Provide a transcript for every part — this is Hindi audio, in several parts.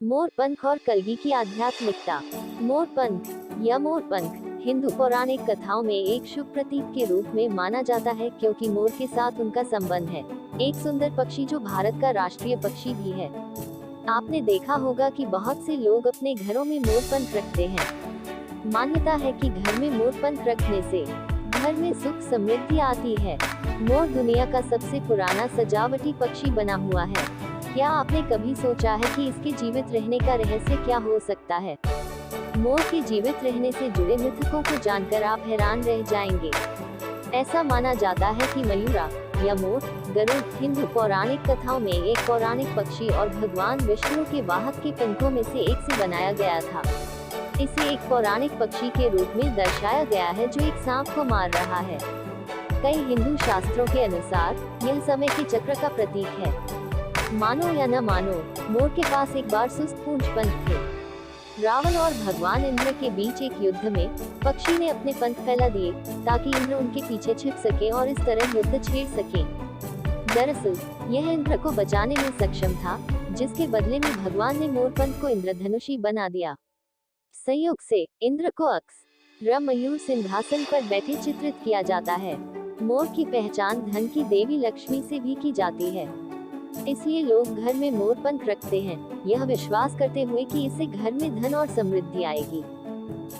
मोरपंख और कलगी की आध्यात्मिकता। मोरपंख या मोरपंख हिंदू पौराणिक कथाओं में एक शुभ प्रतीक के रूप में माना जाता है, क्योंकि मोर के साथ उनका संबंध है। एक सुंदर पक्षी जो भारत का राष्ट्रीय पक्षी भी है। आपने देखा होगा कि बहुत से लोग अपने घरों में मोरपंख रखते हैं। मान्यता है कि घर में मोरपंख रखने से घर में सुख समृद्धि आती है। मोर दुनिया का सबसे पुराना सजावटी पक्षी बना हुआ है। क्या आपने कभी सोचा है कि इसके जीवित रहने का रहस्य क्या हो सकता है? मोर के जीवित रहने से जुड़े मिथकों को जानकर आप हैरान रह जाएंगे। ऐसा माना जाता है कि मयूरा या मोर, गरुड़ हिंदू पौराणिक कथाओं में एक पौराणिक पक्षी और भगवान विष्णु के वाहक के पंखों में से एक से बनाया गया था। इसे एक पौराणिक पक्षी के रूप में दर्शाया गया है जो एक सांप को मार रहा है। कई हिंदू शास्त्रों के अनुसार यह समय के चक्र का प्रतीक है। मानो या न मानो, मोर के पास एक बार सुस्त पूंछ पंख थे। रावण और भगवान इंद्र के बीच एक युद्ध में पक्षी ने अपने पंख फैला दिए ताकि इंद्र उनके पीछे छिप सके और इस तरह युद्ध छेड़ सके। दरअसल यह इंद्र को बचाने में सक्षम था, जिसके बदले में भगवान ने मोरपंख को इंद्रधनुषी बना दिया। संयोग से इंद्र को अक्सर मयूर सिंहासन पर बैठे चित्रित किया जाता है। मोर की पहचान धन की देवी लक्ष्मी से भी की जाती है, इसलिए लोग घर में मोरपंख रखते हैं, यह विश्वास करते हुए कि इससे घर में धन और समृद्धि आएगी।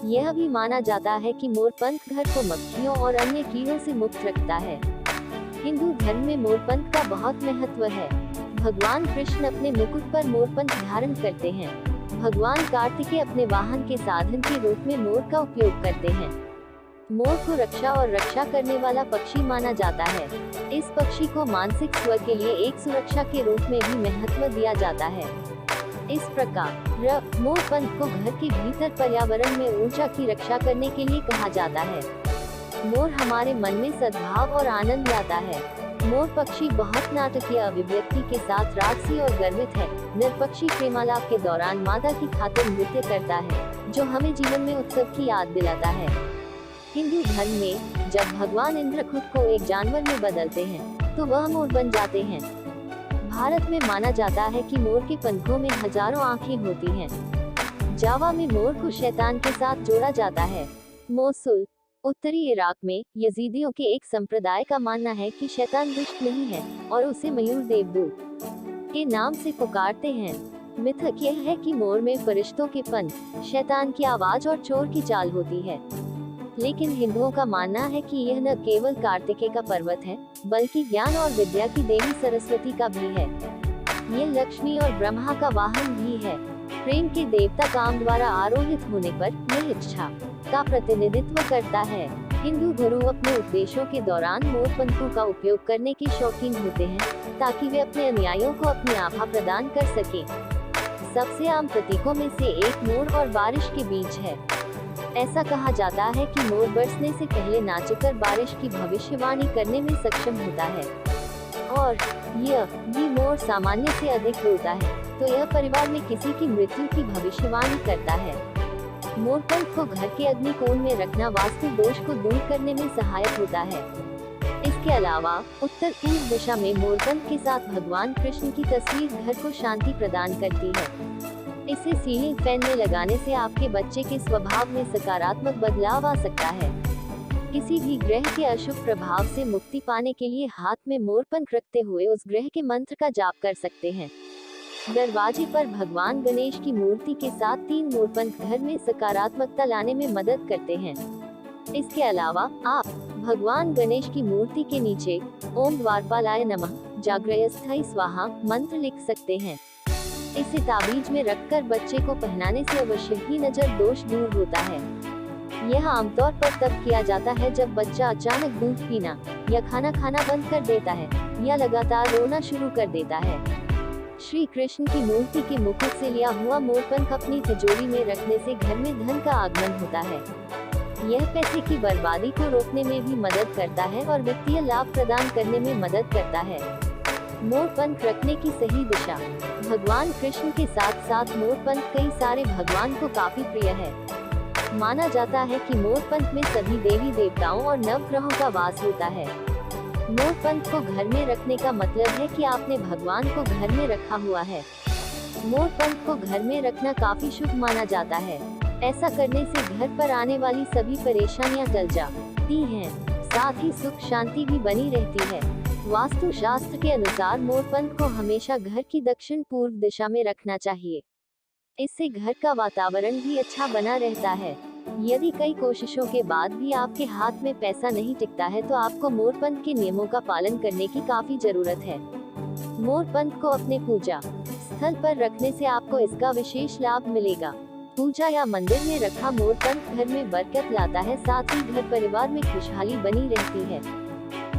यह भी माना जाता है कि मोरपंख घर को मक्खियों और अन्य कीड़ों से मुक्त रखता है। हिंदू धर्म में मोरपंख का बहुत महत्व है। भगवान कृष्ण अपने मुकुट पर मोरपंख धारण करते हैं। भगवान कार्तिकेय अपने वाहन के साधन के रूप में मोर का उपयोग करते हैं। मोर को रक्षा और रक्षा करने वाला पक्षी माना जाता है। इस पक्षी को मानसिक स्वर के लिए एक सुरक्षा के रूप में भी महत्व दिया जाता है। इस प्रकार मोरपंख को घर के भीतर पर्यावरण में ऊर्जा की रक्षा करने के लिए कहा जाता है। मोर हमारे मन में सद्भाव और आनंद लाता है। मोर पक्षी बहुत नाटकीय अभिव्यक्ति के साथ राजसी और गर्वित है। नर पक्षी प्रेमालाप के दौरान मादा की खातिर नृत्य करता है, जो हमें जीवन में उत्सव की याद दिलाता है। हिंदू धर्म में जब भगवान इंद्र खुद को एक जानवर में बदलते हैं, तो वह मोर बन जाते हैं। भारत में माना जाता है कि मोर के पंखों में हजारों आँखें होती हैं। जावा में मोर को शैतान के साथ जोड़ा जाता है। मोसुल, उत्तरी इराक में यजीदियों के एक संप्रदाय का मानना है कि शैतान दुष्ट नहीं है और उसे मयूर देवदूत के नाम से पुकारते हैं। मिथक यह है कि मोर में फरिश्तों के पंख, शैतान की आवाज और चोर की चाल होती है। लेकिन हिंदुओं का मानना है कि यह न केवल कार्तिकेय का पर्वत है, बल्कि ज्ञान और विद्या की देवी सरस्वती का भी है। यह लक्ष्मी और ब्रह्मा का वाहन भी है। प्रेम के देवता काम द्वारा आरोहित होने पर यह इच्छा का प्रतिनिधित्व करता है। हिंदू गुरु अपने उपदेशों के दौरान मोरपंखों का उपयोग करने के शौकीन होते हैं, ताकि वे अपने अनुयायियों को अपनी आभा प्रदान कर सके। सबसे आम प्रतीकों में से एक मोर और बारिश के बीच है। ऐसा कहा जाता है कि मोर बरसने से पहले नाचकर बारिश की भविष्यवाणी करने में सक्षम होता है, और यह भी मोर सामान्य से अधिक रोता है, तो यह परिवार में किसी की मृत्यु की भविष्यवाणी करता है। मोरपंख को घर के अग्निकोण में रखना वास्तु दोष को दूर करने में सहायक होता है। इसके अलावा उत्तर पूर्व दिशा में मोरपंख के साथ भगवान कृष्ण की तस्वीर घर को शांति प्रदान करती है। इसे सीलिंग फैन में लगाने से आपके बच्चे के स्वभाव में सकारात्मक बदलाव आ सकता है। किसी भी ग्रह के अशुभ प्रभाव से मुक्ति पाने के लिए हाथ में मोरपंख रखते हुए उस ग्रह के मंत्र का जाप कर सकते हैं। दरवाजे पर भगवान गणेश की मूर्ति के साथ 3 मोरपंख घर में सकारात्मकता लाने में मदद करते हैं। इसके अलावा आप भगवान गणेश की मूर्ति के नीचे ओम द्वारपालाय नमः, जाग्रयस्थाई स्वाहा मंत्र लिख सकते हैं। इसे ताबीज में रखकर बच्चे को पहनाने से अवश्य ही नजर दोष दूर होता है। यह आमतौर पर तब किया जाता है जब बच्चा अचानक दूध पीना या खाना खाना बंद कर देता है, या लगातार रोना शुरू कर देता है। श्री कृष्ण की मूर्ति के मुकुट से लिया हुआ मोरपंख अपनी तिजोरी में रखने से घर में धन का आगमन होता है। यह पैसे की बर्बादी को रोकने में भी मदद करता है और वित्तीय लाभ प्रदान करने में मदद करता है। मोरपंख रखने की सही दिशा। भगवान कृष्ण के साथ साथ मोरपंख कई सारे भगवान को काफी प्रिय है। माना जाता है कि मोरपंख में सभी देवी देवताओं और नवग्रहों का वास होता है। मोरपंख को घर में रखने का मतलब है कि आपने भगवान को घर में रखा हुआ है। मोरपंख को घर में रखना काफी शुभ माना जाता है। ऐसा करने से घर पर आने वाली सभी परेशानियां टल जाती हैं, साथ ही सुख शांति भी बनी रहती है। वास्तु शास्त्र के अनुसार मोरपंख को हमेशा घर की दक्षिण पूर्व दिशा में रखना चाहिए। इससे घर का वातावरण भी अच्छा बना रहता है। यदि कई कोशिशों के बाद भी आपके हाथ में पैसा नहीं टिकता है तो आपको मोरपंख के नियमों का पालन करने की काफी जरूरत है। मोरपंख को अपने पूजा स्थल पर रखने से आपको इसका विशेष लाभ मिलेगा। पूजा या मंदिर में रखा मोरपंख घर में बरकत लाता है, साथ ही घर परिवार में खुशहाली बनी रहती है।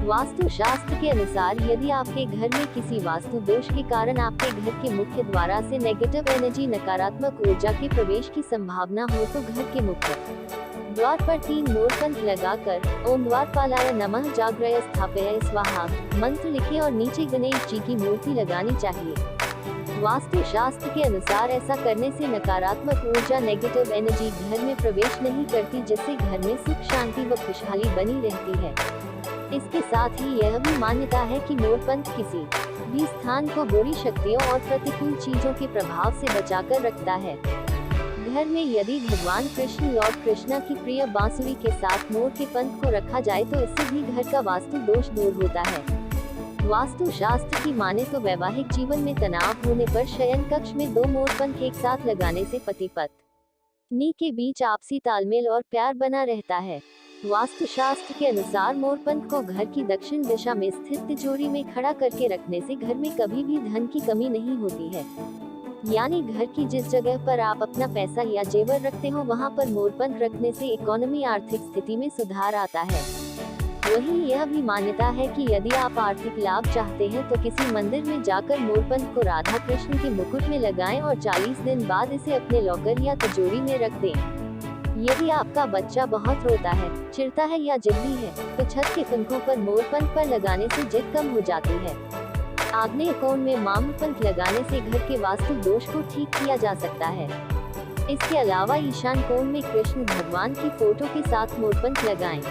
वास्तु शास्त्र के अनुसार यदि आपके घर में किसी वास्तु दोष के कारण आपके घर के मुख्य द्वार से नेगेटिव एनर्जी नकारात्मक ऊर्जा के प्रवेश की संभावना हो तो घर के मुख्य द्वार पर 3 मोरपंख लगाकर ओम द्वारपालाय नमः जाग्रय स्थापय स्वाहा मंत्र लिखे और नीचे गणेश जी की मूर्ति लगानी चाहिए। वास्तु शास्त्र के अनुसार ऐसा करने से नकारात्मक ऊर्जा नेगेटिव एनर्जी घर में प्रवेश नहीं करती, जिससे घर में सुख शांति व खुशहाली बनी रहती है। इसके साथ ही यह भी मान्यता है कि मोरपंख किसी भी स्थान को बुरी शक्तियों और प्रतिकूल चीजों के प्रभाव से बचाकर रखता है। घर में यदि भगवान कृष्ण लॉर्ड कृष्णा की प्रिय बांसुरी के साथ मोर के पंख को रखा जाए तो इससे भी घर का वास्तु दोष दूर होता है। वास्तु शास्त्र की माने तो वैवाहिक जीवन में तनाव होने पर शयन कक्ष में 2 मोरपंख एक साथ लगाने से पति पत्नी के बीच आपसी तालमेल और प्यार बना रहता है। वास्तु शास्त्र के अनुसार मोरपंख को घर की दक्षिण दिशा में स्थित तिजोरी में खड़ा करके रखने से घर में कभी भी धन की कमी नहीं होती है। यानी घर की जिस जगह पर आप अपना पैसा या जेवर रखते हो वहां पर मोरपंख रखने से इकोनॉमी आर्थिक स्थिति में सुधार आता है। वहीं यह भी मान्यता है कि यदि आप आर्थिक लाभ चाहते हैं तो किसी मंदिर में जाकर मोरपंख को राधा कृष्ण के मुकुट में लगाएं और 40 दिन बाद इसे अपने लॉकर या तिजोरी में रख दें। यदि आपका बच्चा बहुत रोता है, चिढ़ता है या जिद्दी है तो छत के पंखों पर मोरपंख पर लगाने से जिद कम हो जाती है। आग्नेय कोण में मोरपंख लगाने से घर के वास्तु दोष को ठीक किया जा सकता है। इसके अलावा ईशान कोण में कृष्ण भगवान की फोटो के साथ मोरपंख लगाएं।